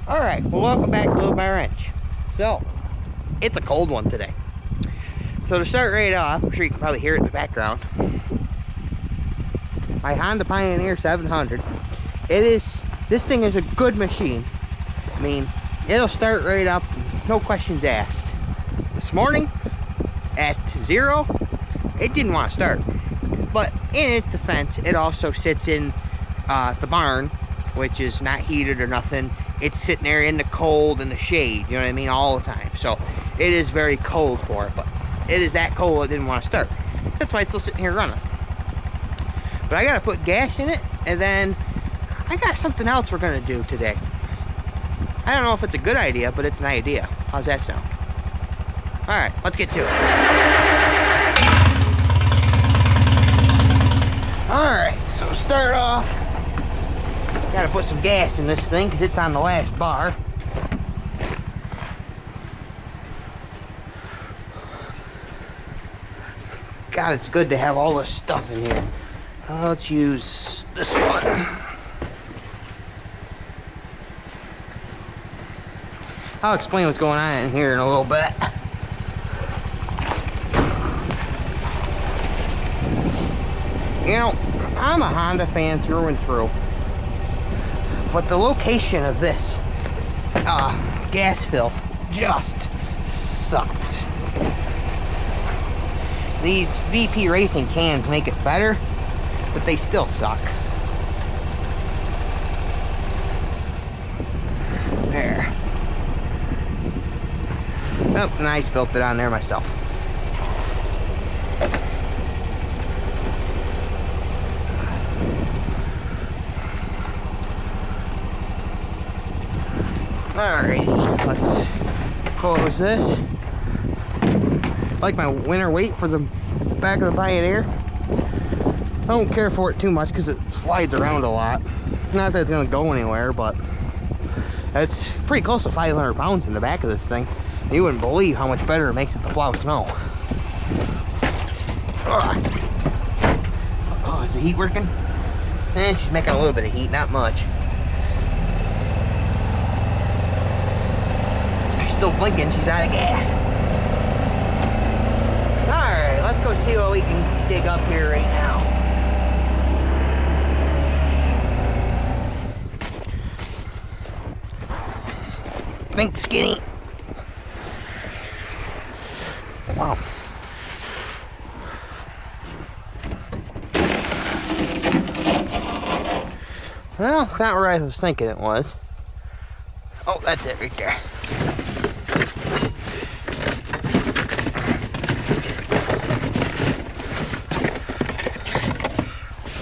Alright, well, welcome back to Load My Wrench. So, it's a cold one today. So to start right off, I'm sure you can probably hear it in the background. My Honda Pioneer 700. This thing is a good machine. I mean, it'll start right up, no questions asked. This morning, at 0, it didn't want to start. But in its defense, it also sits in the barn, which is not heated or nothing. It's sitting there in the cold and the shade, you know what I mean, all the time. So it is very cold for it, but it is that cold it didn't want to start. That's why it's still sitting here running. But I gotta put gas in it, and then I got something else we're gonna do today. I don't know if it's a good idea, but it's an idea. How's that sound? Alright, let's get to it. Alright, so start off. Gotta put some gas in this thing because it's on the last bar. God, it's good to have all this stuff in here. Let's use this one. I'll explain what's going on in here in a little bit. You know, I'm a Honda fan through and through. But the location of this gas fill just sucks. These VP Racing cans make it better, but they still suck. There. Oh, and I spilled it on there myself. Alright, let's close this. I like my winter weight for the back of the Pioneer. I don't care for it too much because it slides around a lot. Not that it's going to go anywhere, but it's pretty close to 500 pounds in the back of this thing. You wouldn't believe how much better it makes it to plow snow. Oh, is the heat working? She's making a little bit of heat, not much. Still blinking, she's out of gas. Alright, let's go see what we can dig up here right now. Think skinny. Wow. Well, not where I was thinking it was. Oh, that's it right there.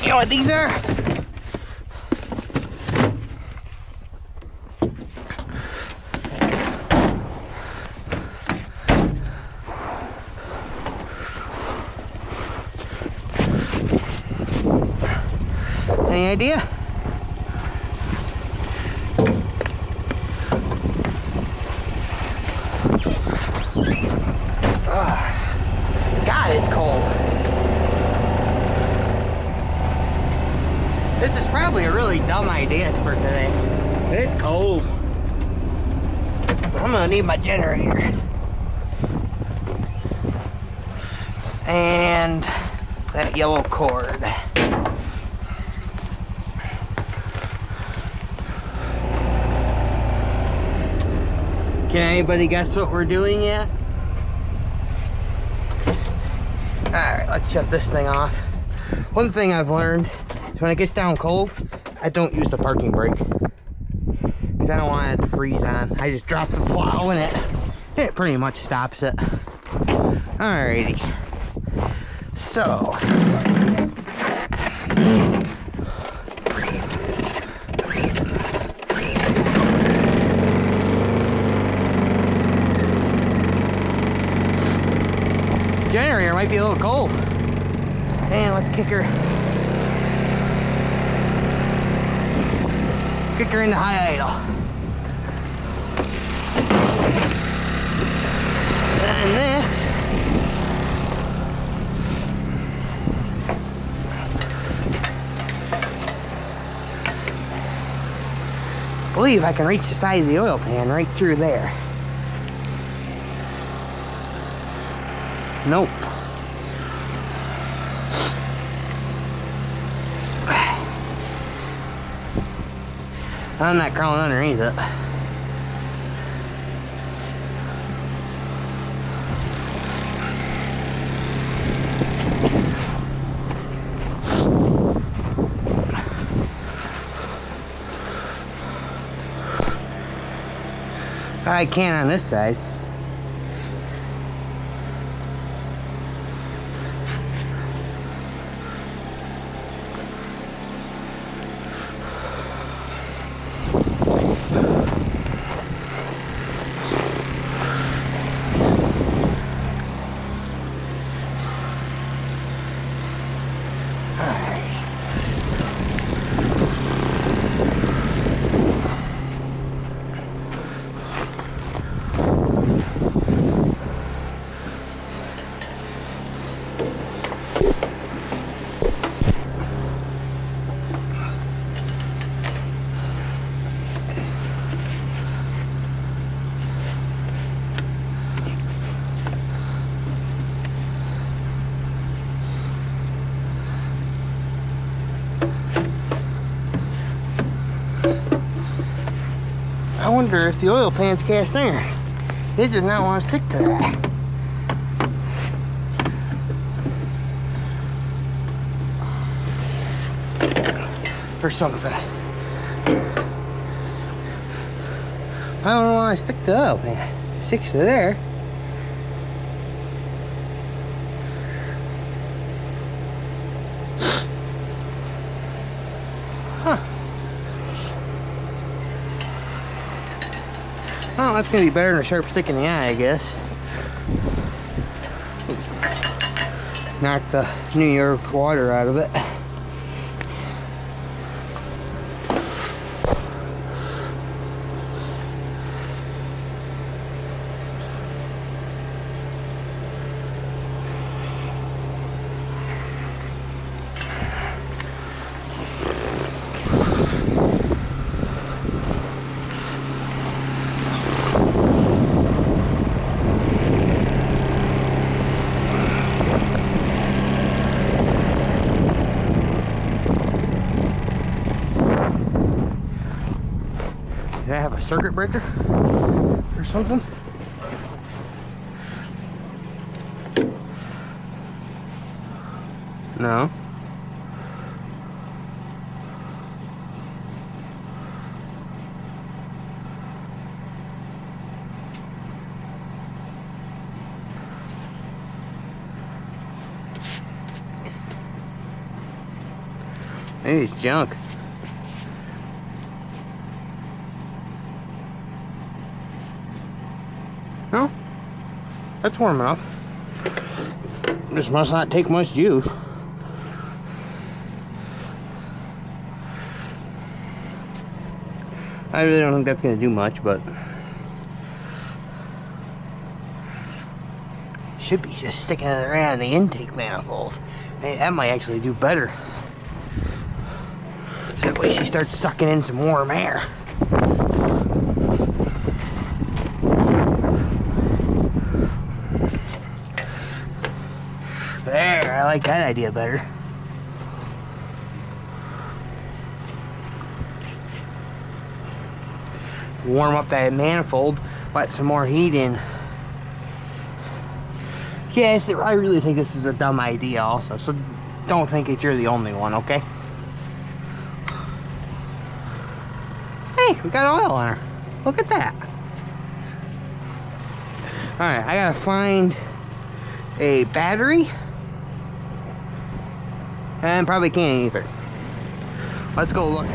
You know what these are? Any idea? God, it's cold. This is probably a really dumb idea for today. But it's cold. But I'm gonna need my generator. And that yellow cord. Can anybody guess what we're doing yet? Alright, let's shut this thing off. One thing I've learned is when it gets down cold, I don't use the parking brake. Because I don't want it to freeze on. I just drop the plow in it. It pretty much stops it. Alrighty. So. Generator might be a little cold. And let's kick her into high idle. And this believe I can reach the side of the oil pan right through there. Nope. I'm not crawling underneath it. I can on this side. I wonder if the oil pan's cast iron. It does not want to stick to that. Or something. I don't want to stick to the oil pan. It sticks to there. Well, that's going to be better than a sharp stick in the eye, I guess. Knock the New York water out of it. Did I have a circuit breaker or something? No. Maybe it's junk. No, that's warm enough. This must not take much juice. I really don't think that's going to do much, but should be just sticking it around the intake manifold. Hey, that might actually do better. So that way she starts sucking in some warm air. There, I like that idea better. Warm up that manifold, let some more heat in. Yeah, I really think this is a dumb idea also, so don't think that you're the only one, okay? Hey, we got oil on her. Look at that. Alright, I gotta find a battery. And probably can't either. Let's go look.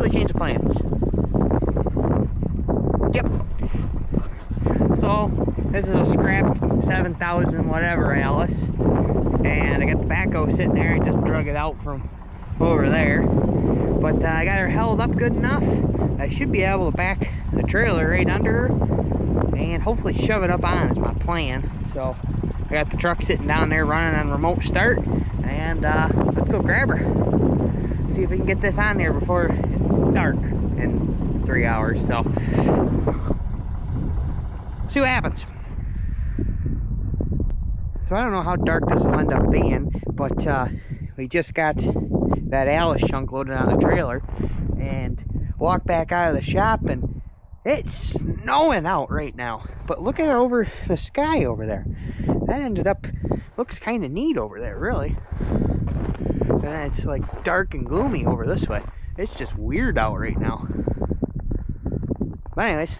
Completely changed the plans. Yep. So, this is a scrap 7,000 whatever Alice. And I got the backhoe sitting there. I just drug it out from over there. But I got her held up good enough. I should be able to back the trailer right under her and hopefully shove it up on is my plan. So I got the truck sitting down there running on remote start, and let's go grab her. See if we can get this on there before it's dark in 3 hours. So see what happens. So I don't know how dark this will end up being, but we just got that Alice chunk loaded on the trailer and walked back out of the shop, and it's snowing out right now. But look at it over the sky over there. That ended up, looks kind of neat over there, really. And then it's like dark and gloomy over this way. It's just weird out right now. But anyways,